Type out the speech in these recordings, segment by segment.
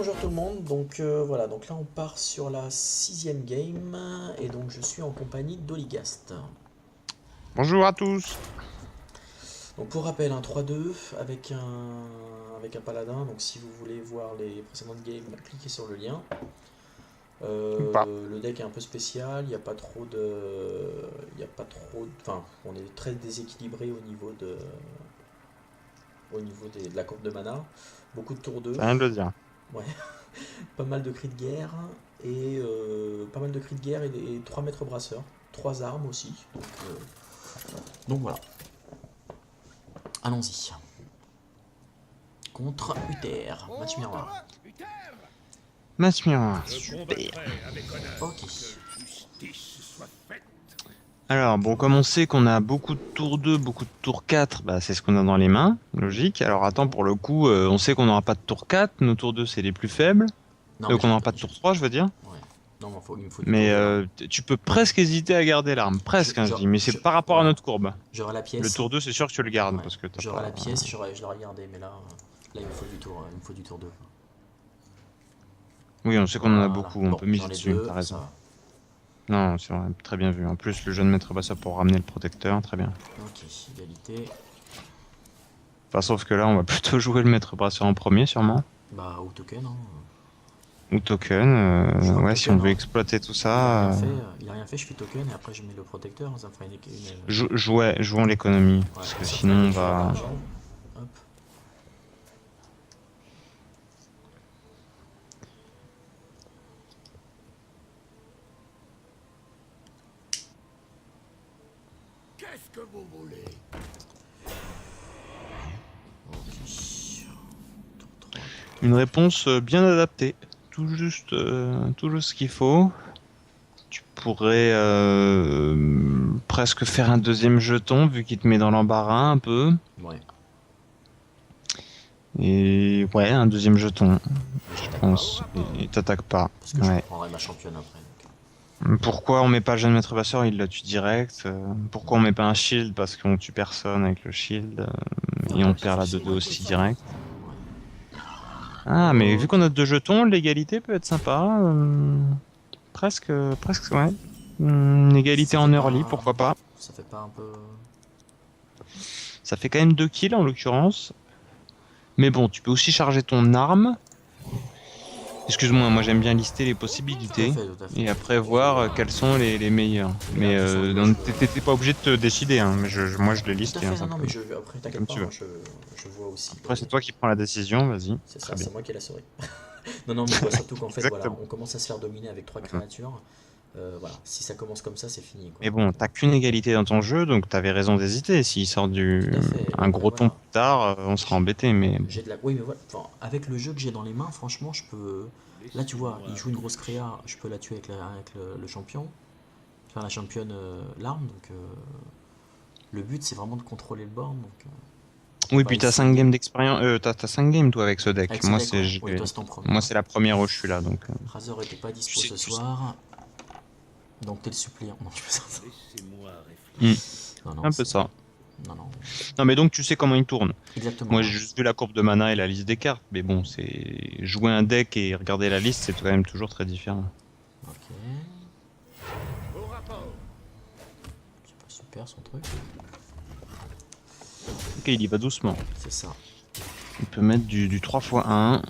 bonjour tout le monde, donc voilà, donc là on part sur la sixième game, et donc je suis en compagnie d'Oligast. Bonjour à tous. Donc pour rappel, un 3-2 avec un paladin, donc si vous voulez voir les précédentes games, cliquez sur le lien. Ou pas. Le deck est un peu spécial, il n'y a pas trop de... Il y a pas trop de... Enfin, on est très déséquilibré de la courbe de mana, beaucoup de tours 2, Ça vient de le dire. ouais, pas mal de cris de guerre et 3 mètres brasseurs, 3 armes aussi. Donc voilà, allons-y. Contre UTR, match miroir. Match miroir, super. Ok. Alors, bon, comme on sait qu'on a beaucoup de tour 2, beaucoup de tour 4, bah, c'est ce qu'on a dans les mains, logique. Alors attends, pour le coup, on sait qu'on n'aura pas de tour 4, nos tours 2 c'est les plus faibles. Non mais Donc on n'aura pas de tour 3, je veux dire. ouais. Non mais il me faut du tour Mais 2 là. tu peux presque hésiter à garder l'arme, presque, hein, je dis, mais c'est par rapport à Ouais. notre courbe. J'aurai la Le pièce. tour 2, c'est sûr que tu le gardes, Ouais. parce que t'as J'aurai pas... la pièce, je l'aurais gardé, mais là il me faut du tour, il me faut du tour 2. Oui, on sait qu'on en a Voilà. beaucoup, on Bon, peut j'en miser ai dessus, deux, t'as ça raison. va. Non, c'est vrai, très bien vu. En plus, le jeune maître ça pour ramener le protecteur, très bien. Ok, égalité. Enfin, sauf que là, on va plutôt jouer le maître brasseur en premier, sûrement. Bah, au token, hein. Ou token. Je joue un Ouais, si token, on veut hein. exploiter tout Il a rien ça. fait, il a rien fait, je fais token et après je mets le protecteur, ça me fera Jouons l'économie. ouais, Parce que ça me fera sinon, une on écure va. d'argent. Hop. Qu'est-ce que vous voulez? Ok. Tour 3. Une réponse bien adaptée. Tout juste ce qu'il faut. Tu pourrais presque faire un deuxième jeton, vu qu'il te met dans l'embarras un peu. Ouais, Et ouais, un deuxième jeton, mais je j'attaque pas. pense. Et t'attaques pas. Parce que je Ouais. reprendrai ma championne après. Pourquoi on met pas le jeune maître passeur, il la tue direct. Pourquoi on met pas un shield parce qu'on tue personne avec le shield et on perd la 2-2 aussi direct. Ah mais vu qu'on a deux jetons, l'égalité peut être sympa. Presque ouais. Une égalité Ça en fait early, pas. pourquoi pas. Ça fait pas un peu. Ça fait quand même 2 kills en l'occurrence. Mais bon, tu peux aussi charger ton arme. Excuse-moi, moi j'aime bien lister les possibilités Tout à fait. et après voir quelles sont les meilleures. Et là, Mais tout simple, je. t'étais pas obligé de te décider, hein. Mais moi je les Tout à liste fait, hein, non, non, mais simplement. après, t'inquiète Comme pas, tu veux. moi je vois aussi. Après c'est toi qui prends la décision, vas-y. C'est Très ça, bien. c'est moi qui ai la souris. Non, non, mais je vois surtout qu'en fait, voilà, Exactement. on commence à se faire dominer avec 3 Mm. créatures. Voilà, si ça commence comme ça, c'est fini, quoi. Mais bon, t'as qu'une égalité dans ton jeu, donc t'avais raison d'hésiter. S'il sort Tout à fait. un Après, gros ton voilà. plus tard, on sera embêté. Mais J'ai de la. Oui, mais voilà. Enfin, avec le jeu que j'ai dans les mains, franchement, je peux. Là, tu vois, il joue une grosse créa, je peux la tuer avec le champion. Enfin, la championne, l'arme. Donc, le but, c'est vraiment de contrôler le board. Donc, on oui, va puis t'as 5 essayer. games d'expérience. T'as 5 games toi avec ce deck. Avec ce deck, ouais. Oui, toi, c'est ton Moi premier. c'est la première où je suis là, donc. Razor était pas dispo ce Tu sais. soir. Donc, t'es le suppléant. Non, je fais ça. Laissez-moi Mm. réfléchir. Non, non, Un peu ça. Non, non. Non, mais donc tu sais comment il tourne. Exactement. Moi, Ouais. j'ai juste vu la courbe de mana et la liste des cartes, mais bon, c'est jouer un deck et regarder la liste, c'est quand même toujours très différent. Ok. Au rapport. C'est pas super son truc. Ok, il y va doucement. C'est ça. Il peut mettre du 3x1,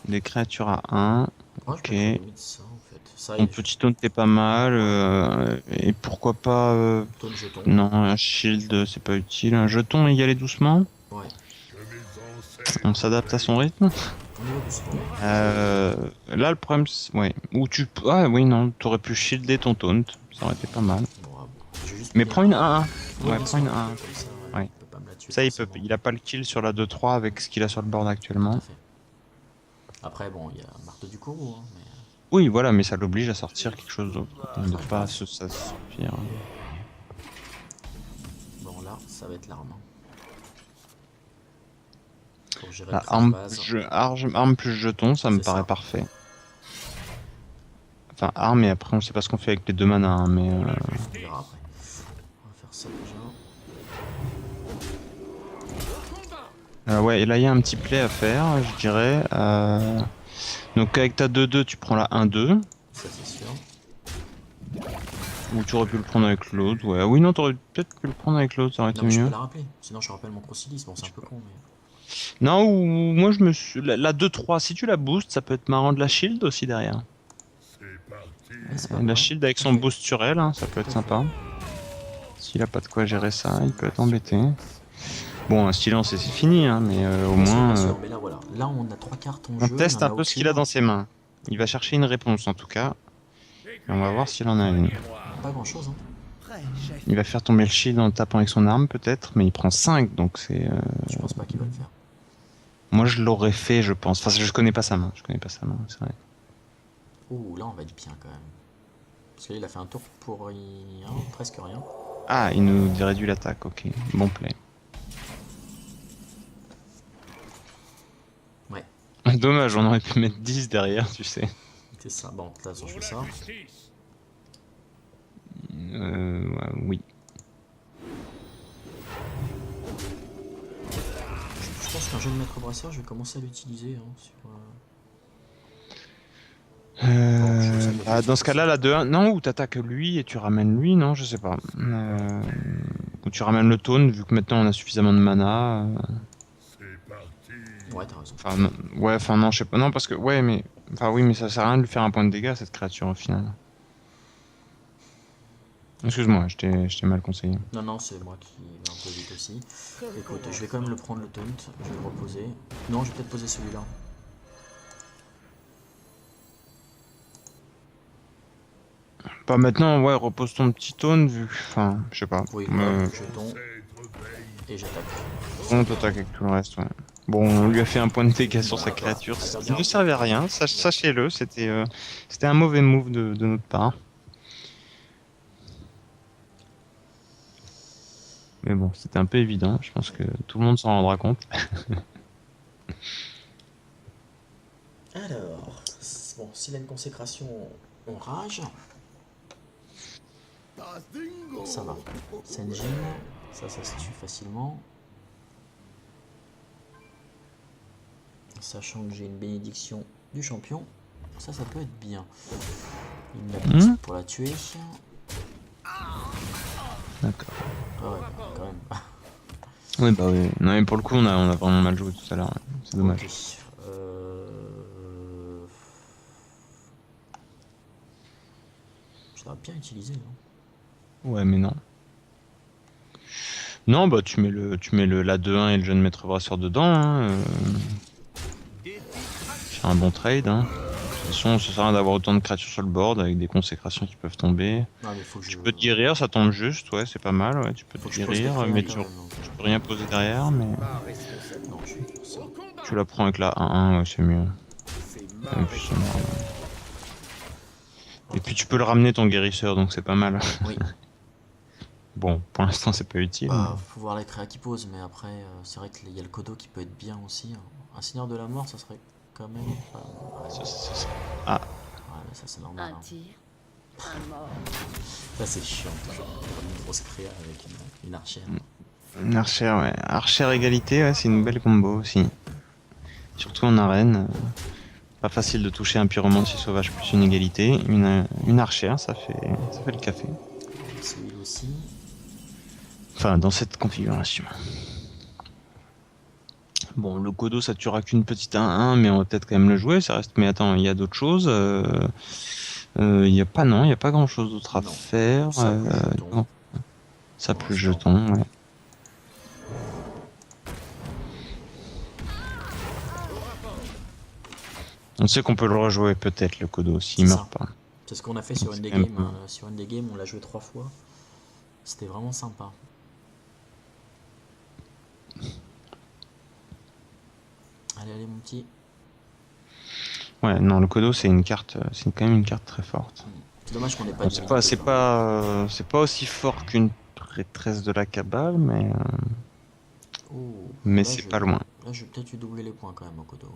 des créatures à 1. Moi, Ok. je mettrais limite ça en fait. Ça, Ton il petit taunt est pas mal. Et pourquoi pas. tonne jeton. Non, un shield, c'est pas utile. Un jeton égalé doucement. Ouais. On s'adapte à son rythme. On y va doucement. Là, le problème, c'est. Ouais. Ou tu. Ah oui, non, t'aurais pu shielder ton taunt. Ça aurait été pas mal. Bon, ah, bon. Je vais juste Mais payer prends une un- 1-1. Ouais, Ouais, bien prends sûr. une 1-1. Comme ça, Ouais. il peut pas me la tuer. Ça, forcément. il a pas le kill sur la 2-3 avec ce qu'il a sur le board Tout actuellement. à fait. Après, bon, il y a Marteau du Kourou, hein, mais. Oui, voilà, mais ça l'oblige à sortir quelque chose d'autre. Ne pas se suffire. Bon, là, ça va être l'arme. Hein. Pour gérer La le prix de base. arme plus jeton, ça me C'est paraît ça. parfait. Enfin, arme et après, on sait pas ce qu'on fait avec les deux manas, hein, mais. On verra après. On va faire ça déjà. Ouais, et là il y a un petit play à faire, je dirais. Donc avec ta 2-2, tu prends la 1-2. Ça c'est sûr. Ou tu aurais pu le prendre avec l'autre. Ouais, oui, non, t'aurais peut-être pu le prendre avec l'autre, ça aurait Non été mais je peux mieux. la rappeler, sinon je rappelle mon Crocilis, bon c'est un peu con mais... Non, ou moi je me suis. La 2-3, si tu la boostes, ça peut être marrant de la shield aussi derrière. C'est parti. Ouais, c'est pas La ouais, shield avec tout à son fait, boost sur elle, hein, ça peut être tout à fait. sympa. S'il a pas de quoi gérer ça, il peut être embêté. Bon, un silence et c'est fini, hein, mais au Bien moins, sûr, mais là voilà, là on a 3 cartes en on jeu, il y teste en un a peu ce qu'il a aucune. dans ses mains. Il va chercher une réponse en tout cas, et on va voir Écuyers, s'il en a une. soignez-moi. Pas grand chose hein. Prêt, chef. Il va faire tomber le shield en le tapant avec son arme peut-être, mais il prend 5, donc c'est... Je pense pas qu'il va le faire. Moi je l'aurais fait, je pense. Enfin, je connais pas sa main, c'est vrai. Ouh, là on va être bien quand même. Parce que là il a fait un tour pour rien, presque rien. Ah, il nous réduit l'attaque, ok. Bon play. Ouais, Dommage, on aurait pu mettre 10 derrière, tu sais. c'est ça. Bon, de toute façon je Pour fais la ça. justice. Ouais, oui. Je pense qu'un jeune maître brasseur, je vais commencer à l'utiliser hein, sur... Dans ce cas-là, la 2-1, non, ou t'attaques lui et tu ramènes lui, non, je sais pas. Ou tu ramènes le taunt, vu que maintenant on a suffisamment de mana. C'est parti. Ouais, t'as raison. Enfin, ouais, enfin, non, je sais pas. Non, parce que, ouais, mais. Enfin, oui, mais ça sert à rien de lui faire un point de dégâts à cette créature au final. Excuse-moi, je t'ai mal conseillé. Non, non, c'est moi qui vais un peu vite aussi. Écoute, je vais quand même le prendre le taunt, je vais le reposer. Non, je vais peut-être poser celui-là. Bah, maintenant, ouais, repose ton petit taunt, vu. Enfin, je sais pas. Oui, hop, jeton, Cèdre veille. et j'attaque. On t'attaque avec tout le reste, ouais. Bon, on lui a fait un point de dégâts sur sa créature. Il ne servait à rien, sachez-le, c'était un mauvais move de notre part. Mais bon, c'était un peu évident, je pense que tout le monde s'en rendra compte. Alors, bon, s'il a une consécration, on rage. Bazingo. Ça va. Senjin, ça se tue facilement. Sachant que j'ai une bénédiction du champion, ça peut être bien. Il me la booste pour la tuer. D'accord. Ah ouais, quand même. Oui, bah oui. Non, mais pour le coup, on a vraiment mal joué tout à l'heure. C'est dommage. Ok. Je l'aurais bien utilisé, non? Ouais, mais non. Non, bah tu mets la 2-1 et le jeune maître brasseur dedans. Hein, c'est un bon trade. Hein. De toute façon, ça sert à rien d'avoir autant de créatures sur le board avec des consécrations qui peuvent tomber. Non, mais faut que Tu peux te guérir, ça tombe juste, ouais, c'est pas mal. Ouais, tu peux Faut te que je pose des guérir, créas mais quand tu même, donc. peux rien poser derrière. Mais Ma responsabilité. Non, je vais faire ça. Au combat. tu la prends avec la 1-1, ouais, c'est mieux. C'est ma Et puis, c'est responsabilité. marrant. Et puis tu peux le ramener ton guérisseur, donc c'est pas mal. Oui, Bon, pour l'instant, c'est pas utile. bah, faut voir les créas qui posent, mais après, c'est vrai qu'il y a le Kodo qui peut être bien aussi. Hein. Un Seigneur de la Mort, ça serait quand même pas... Ouais, Ah, mais ça c'est normal. Un Hein. tir, un mort. Ça c'est chiant, toujours. Une grosse créa avec une archère. une archère, ouais. Archère égalité, ouais, c'est une belle combo aussi. Surtout en arène. Pas facile de toucher un pyromancie sauvage plus une égalité. Une archère, ça fait le café. Celui-là aussi. Enfin, dans cette configuration. Bon, le Kodo, ça tuera qu'une petite 1-1, mais on va peut-être quand même le jouer. Ça reste. Mais attends, il y a d'autres choses. Il y a pas grand chose d'autre à Non. faire. Ça, plus jeton. Non. Ça Pour plus l'instant. jeton, ouais. On sait qu'on peut le rejouer peut-être le Kodo s'il C'est meurt ça. pas. C'est ce qu'on a fait sur C'est une des quand même games. cool. Sur une des games, on l'a joué 3 fois. C'était vraiment sympa. Allez, mon petit. Ouais, non, le Kodo c'est une carte, c'est quand même une carte très forte. C'est dommage qu'on n'ait pas Bon, de c'est pas aussi fort qu'une prêtresse de la Cabale, Oh, mais là, c'est je- pas loin. Là, je vais peut-être lui doubler les points quand même au Kodo.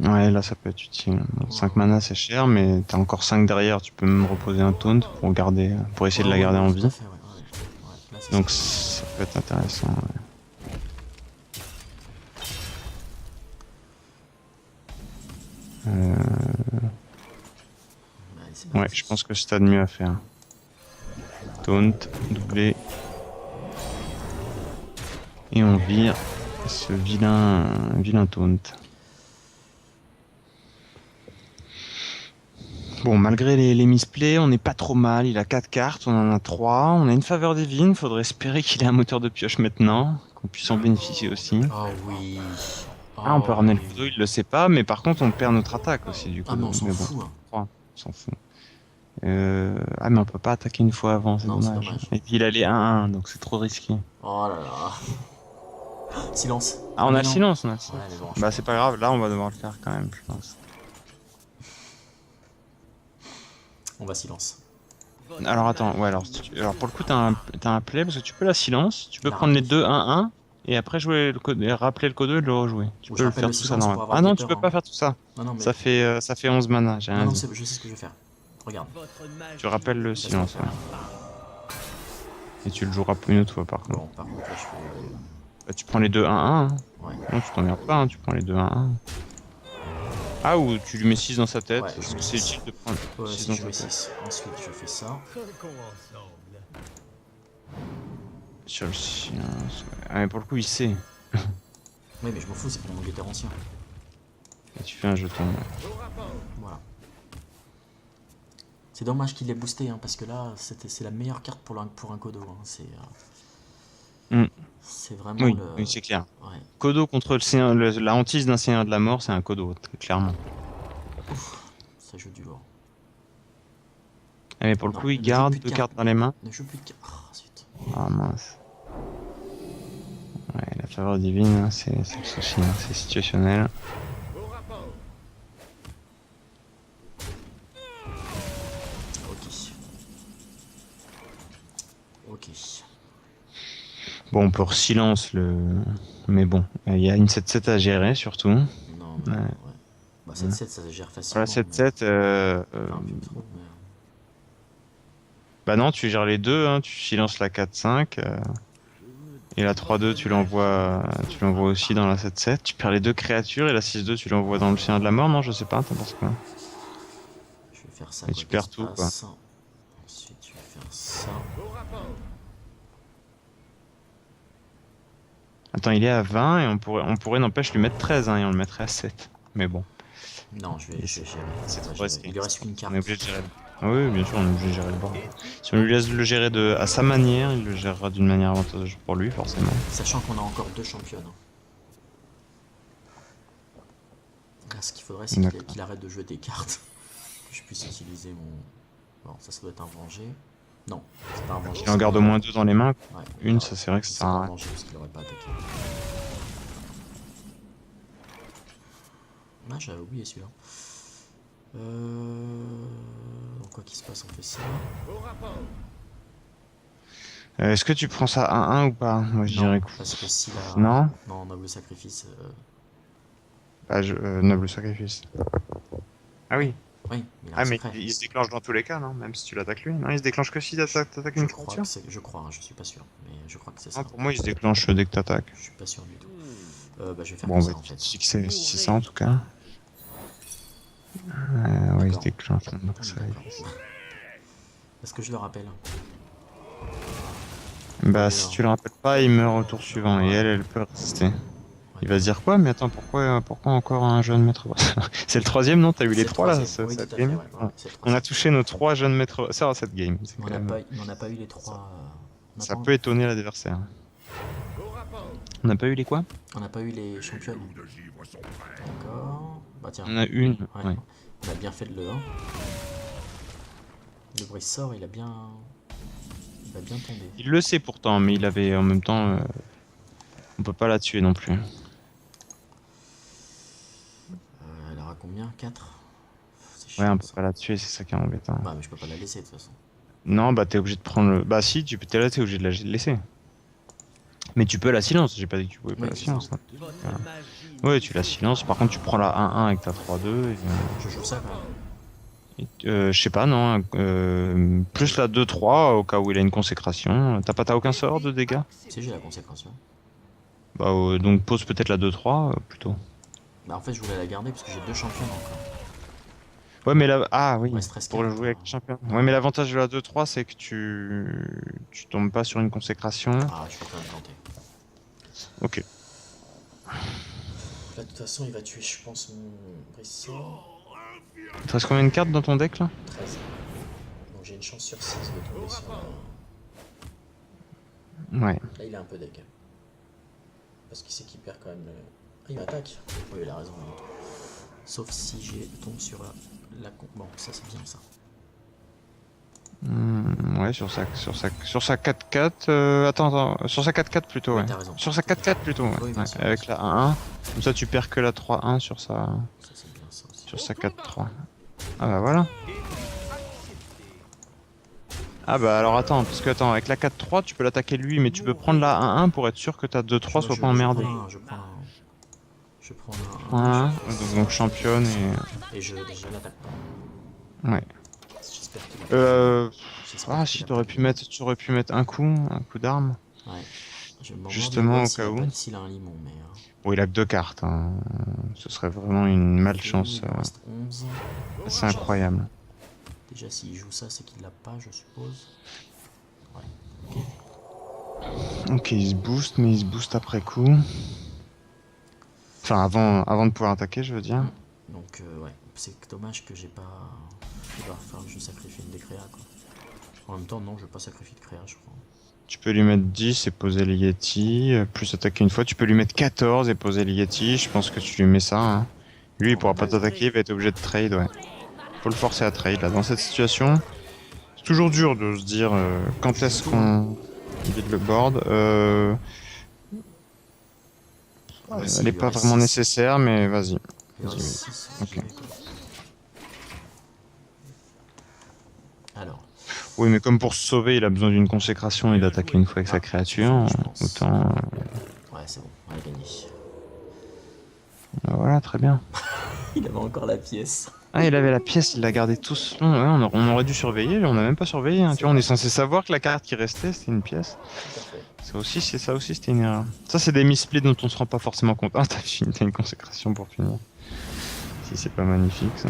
Ouais, là ça peut être utile. Bon, 5 mana c'est cher, mais t'as encore 5 derrière, tu peux même reposer un taunt pour essayer de la garder en Tout vie. à fait, ouais. Ouais, là, c'est Donc ça. ça peut être intéressant. Ouais. Allez, c'est Ouais, parti. je pense que c'est de mieux à faire. Taunt, doublé. Et on vire ce vilain taunt. Bon, malgré les misplays, on n'est pas trop mal. Il a 4 cartes, on en a 3. On a une faveur divine. Faudrait espérer qu'il ait un moteur de pioche maintenant, qu'on puisse en bénéficier aussi. Oh oui. Ah, on peut Oh ramener le oui. Kodo, il le sait pas, mais par contre, on perd notre attaque aussi du Ah mais Kodo. on s'en Mais bon, fout. Hein. 3, on s'en fout. Ah, mais on peut pas attaquer une fois avant, c'est Non, c'est dommage. dommage. Et puis il allait 1-1, donc c'est trop risqué. Oh là là. Silence. Ah, on mais a le non. silence, on a le silence. Ouais, mais bon, je- Bah, c'est pas grave, là, on va devoir le faire quand même, je pense. on va silence. Alors attends, ouais, alors pour le coup, t'as un play parce que tu peux la silence, tu peux La prendre les rappeler. deux 1-1 et après jouer le code, et rappeler le code 2 et le rejouer. Tu Ou peux je le rappelle faire le tout ça silence pour normalement. avoir Ah non, Getter, tu peux hein. pas faire tout ça. Non, non, mais... Ça fait 11 mana, j'ai Non, rien non, dit. je sais ce que je vais faire. Regarde. Tu rappelles le silence, faire. ouais. Et tu le joueras plus une autre fois par contre. Bon, par contre, là, je fais... Bah, tu prends les deux 1-1. Hein. Ouais. Non, tu t'emmerdes pas, hein, tu prends les deux 1-1. Ah, ou tu lui mets 6 dans sa tête, Ouais, parce je que mets c'est six. utile de prendre Ouais, 6 si dans je sa mets tête. 6. Ensuite, je fais ça. Sur le silence, ouais. Ah, mais pour le coup, il sait. Oui, mais je m'en fous, c'est pour mon Getter ancien. Et tu fais un jeton. Ouais. Voilà. C'est dommage qu'il l'ait boosté, hein, parce que là, c'est la meilleure carte pour un Kodo. Hein. C'est vraiment Oui, le... oui, c'est clair. Ouais. Kodo contre la hantise d'un seigneur de la mort, c'est un Kodo, clairement. Ça joue du lourd. Ah, mais pour le Non, coup, il ne joue garde plus de deux cartes. cartes dans les mains. Ne joue plus de cartes. Oh, zut. Ah mince. Ouais, la faveur divine, hein, c'est le souci, hein, c'est situationnel. Ok. Ok. Bon, on peut silence le. Mais bon, il y a une 7-7 à gérer surtout. Non, mais Ouais. ouais. Bah 7-7, ça se gère facilement. Voilà, 7-7. Enfin, plus trop, mais... Bah non, tu gères les deux, hein, tu silences la 4-5. Et la 3-2, tu l'envoies aussi dans la 7-7. Tu perds les deux créatures et la 6-2, tu l'envoies dans le seigneur de la mort, non? Je sais pas, t'en penses quoi? Je vais faire ça. Et quoi tu qu'il perds se tout, passe. Ensuite, je vais faire ça. Attends, il est à 20 et on pourrait n'empêche lui mettre 13 hein, et on le mettrait à 7. Mais bon, Non, je vais gérer. c'est On va trop gérer. risqué. Il lui reste une carte. On est obligé de gérer. Ah oui, bien sûr, on est obligé de gérer le bord. Si on lui laisse le gérer à sa manière, il le gérera d'une manière avantageuse pour lui, forcément. Sachant qu'on a encore 2 championnes. Là, ce qu'il faudrait, c'est qu'il arrête de jouer des cartes. Que je puisse utiliser mon... Bon, ça doit être un vengé. Non, c'est pas un vengé. Il en garde au moins 2 dans les mains. Ouais, Une, ça c'est vrai que ça c'est sert à pas un rien. vengé parce qu'il aurait pas attaqué. Ah, j'avais oublié celui-là. Donc quoi qu'il se passe, on fait ça. Est-ce que tu prends ça à 1 ou pas? Moi je dirais Non, que... parce que s'il a... Non. Non, noble sacrifice... Ah, noble sacrifice. Ah oui. Oui, il a Ah un mais secret. il se déclenche dans tous les cas, non? Même si tu l'attaques lui. Non, il se déclenche que si t'attaques une créature. Je crois, hein, je suis pas sûr. Mais je crois que c'est ça. Ah, pour moi il se déclenche dès que t'attaques. Je suis pas sûr du tout. Bah, je vais faire Bon, on comme va ça en fait. si c'est ça en tout cas. Ouais, il se D'accord. déclenche. Donc, Ah, ça, d'accord. Est-ce que je le rappelle? Bah, Oui, si alors. tu le rappelles pas, il meurt au tour suivant et elle peut résister. Il va se dire quoi? Mais attends, pourquoi encore un jeune maître brasseur? C'est le troisième, non? T'as eu les C'est le trois là, troisième. Oui, cette tout à fait, game? ouais, ouais, c'est le On a troisième. touché nos 3 jeunes maîtres brasseurs à cette game. C'est On quand n'a même- pas eu les 3. Ça peut étonner l'adversaire. On n'a pas eu les quoi? On n'a pas eu les championnes. D'accord. Bah tiens. On a une. Ouais. Ouais. On a bien fait le 1. Le briseur, il a bien tombé. Il le sait pourtant, mais il avait en même temps. On peut pas la tuer non plus. Elle aura combien? 4? Ouais, on peut pas la tuer, c'est ça qui est embêtant. Bah mais je peux pas la laisser de toute façon. Non, bah t'es obligé de prendre le. Bah si, t'es là, t'es obligé de la laisser. Mais tu peux la silence, j'ai pas dit que tu pouvais pas Oui, la c'est silence. ça. Hein. Voilà. Ouais, tu la silences, par contre tu prends la 1-1 avec ta 3-2 Je joue ça quand même. je sais pas, non. Plus la 2-3 au cas où il a une consécration. T'as aucun sort de dégâts? Si j'ai la consécration. Bah donc pose peut-être la 2-3 plutôt. Bah en fait je voulais la garder parce que j'ai 2 championnes encore. Ouais, mais là, ah oui, Ouais, stress pour le 4. jouer avec le champion. Ouais, mais l'avantage de la 2-3, c'est que tu tombes pas sur une consécration. Ah, je peux quand même tenter. Ok. Là, de toute façon, il va tuer, je pense, mon Brisson. Il te reste combien de cartes dans ton deck là? 13. Donc j'ai une chance sur 6 de tomber sur Ouais. Là, il a un peu d'egg. Parce qu'il sait qu'il perd quand même le... Ah, il m'attaque. Oui, il a raison. Sauf si j'ai tombe sur la... Bon, ça c'est bien ça. Ouais, sur sa 4-4. Attends, sur sa 4-4 plutôt, Oui, ouais. t'as raison. Sur sa 4-4 plutôt, ouais. Oui, bien Ouais, sûr, avec bien la 1-1. Comme ça, tu perds que la 3-1 sur sa, Ça c'est bien ça aussi. sur sa 4-3. Ah bah voilà. Ah bah alors attends, parce que attends, avec la 4-3, tu peux l'attaquer lui, mais tu peux prendre la 1-1 pour être sûr que ta 2-3 soit pas emmerdée. Je prends un, 1-1, donc championne et je l'attaque pas. Ouais. J'espère qu'il a j'espère Ah qu'il si, a pas de- tu aurais pu mettre un coup d'arme. Ouais. Je me demande de Justement voir au cas où. s'il a un limon, mais... Bon, il a que 2 cartes, hein. Ce serait vraiment une malchance il en reste 11. assez incroyable. Déjà, s'il joue ça, c'est qu'il l'a pas, je suppose. Ouais. Ok, il se booste, mais il se boost après coup. Enfin, avant de pouvoir attaquer, je veux dire. Donc, ouais. C'est dommage que j'ai pas... Il va falloir que je sacrifie une des créas, quoi. En même temps, non, je vais pas sacrifier de créa, je crois. Tu peux lui mettre 10 et poser le Yeti, plus attaquer une fois. Tu peux lui mettre 14 et poser le Yeti. Je pense que tu lui mets ça, hein. Lui, il pourra pas t'attaquer, il va être obligé de trade, ouais. Faut le forcer à trade, là. Dans cette situation, c'est toujours dur de se dire quand est-ce qu'on vide le board. Elle est pas vraiment nécessaire, mais vas-y. Vas-y, oui. Ok. Alors, Oui, mais comme pour se sauver, il a besoin d'une consécration et d'attaquer une fois avec sa créature. je pense. Autant. Ouais, c'est bon, on a gagné. Voilà, très bien. Il avait encore la pièce. Ah, il avait la pièce, il l'a gardée tout ce long. Ouais, on aurait dû surveiller, on n'a même pas surveillé, hein. Tu vois, on est censé savoir que la carte qui restait, c'était une pièce. Tout à fait. Ça aussi, c'était une erreur. Ça, c'est des misplays dont on se rend pas forcément compte. Ah, t'as une consécration pour finir. Si, c'est pas magnifique, ça.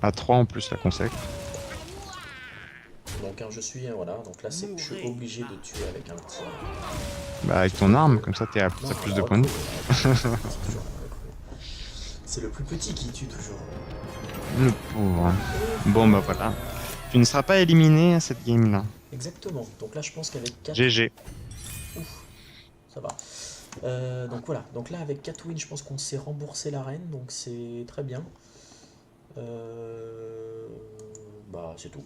À 3 en plus, la consèque. Donc, je suis, voilà, donc là, je suis obligé de tuer avec un petit... Bah, avec ton arme, comme ça, t'as plus de points de vie. C'est le plus petit qui tue toujours. Le pauvre. Bon, bah voilà. Tu ne seras pas éliminé à cette game-là. Exactement. Donc là, je pense qu'avec 4... GG. Ouf, ça va. Donc voilà. Donc là, avec 4 wins, je pense qu'on s'est remboursé l'arène. Donc c'est très bien. Bah, c'est tout.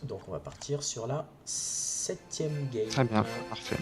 Donc on va partir sur la 7ème game. Très bien, parfait.